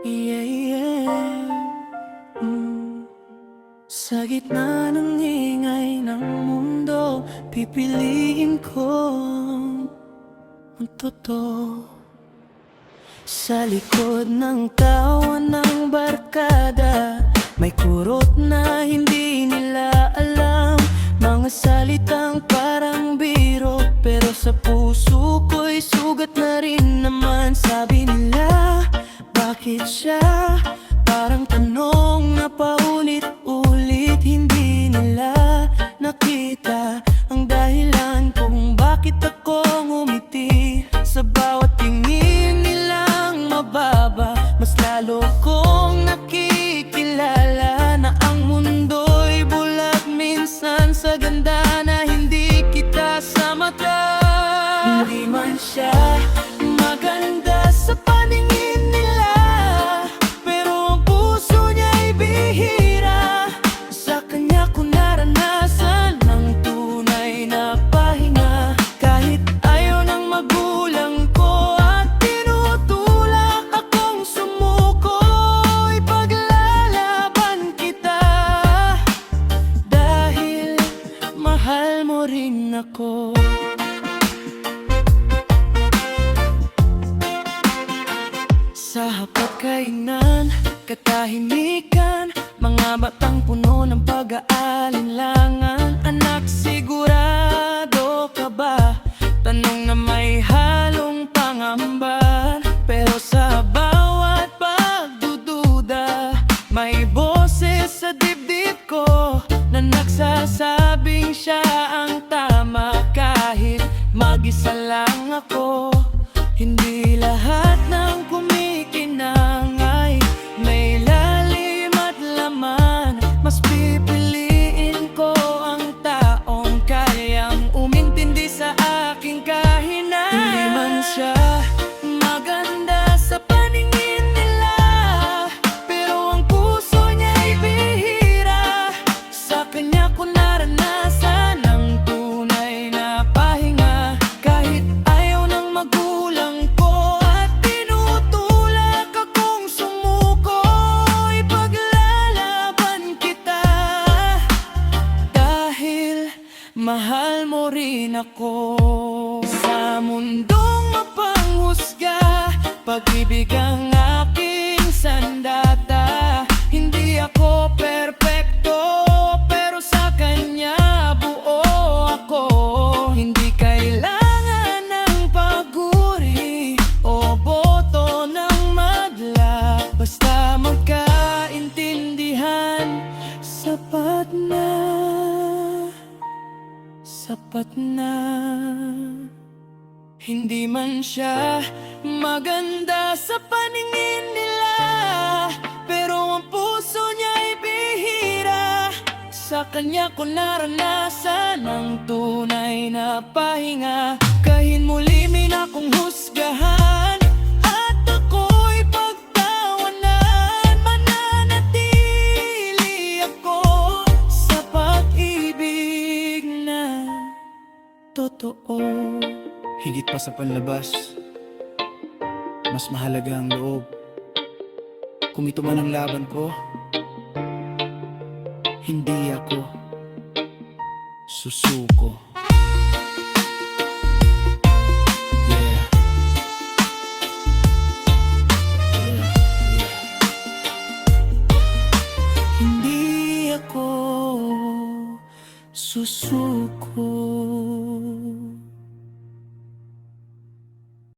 Yeah, yeah. Sa gitna ng ingay ng mundo, pipiliin ko ang totoo. Sa likod ng tawa ng barkada, may kurot na hindi nila alam. Mga salitang parang biro, pero sa puso ko'y sugat na rin naman. Sabi nila, bakit siya? Parang tanong na paulit-ulit. Hindi nila nakita ang dahilan kung bakit ako ngumiti. Sa bawat tingin nilang mababa, mas lalo kong nakikilala na ang mundo'y bulag minsan sa ganda na hindi kita sa mata. Hindi man siya maganda sa paningin nila, pero ang puso niya'y bihira. Sa kanya ko naranasan ng tunay na pahinga. Kahit ayaw ng magulang ko at tinutulak akong sumuko, ipaglalaban kita dahil mahal mo rin ako. Sa hapagkainan, katahimikan, mga batang puno ng pag-aalinlangan. Anak, sigurado ka ba? Tanong na may halong pangamba. Pero sa bawat pagdududa, may boses sa dibdib ko na nagsasabing siya ang tama. Kahit mag-isa lang ako, hindi lahat ng kumikinang ay may lalim at laman. Mas pipiliin ko ang taong kayang umintindi sa aking kahinaan. Hindi man siya maganda sa paningin nila, pero ang puso niya'y bihira. Sa kanya ko naranasan ang tunay na pahinga. Kahit ayaw ng magulang ko at tinutulak akong sumuko, ipaglalaban kita dahil mahal mo rin ako. Sa mundong mapanghusga, pag-ibig ang aking sandata. Hindi ako perpekto, pero sa kanya buo ako. Hindi kailangan ng paguri o boto ng madla. Basta magkaintindihan, sapat na, sapat na. Hindi man siya maganda sa paningin nila, pero ang puso niya'y bihira. Sa kanya ko naranasan ang tunay na pahinga. Kahit muli may akong husgahan at ako'y pagtawanan, mananatili ako sa pag-ibig na totoo. Higit pa sa panlabas, mas mahalaga ang loob. Kung ito man ang laban ko, hindi ako susuko. Yeah. Yeah. Hindi ako susuko.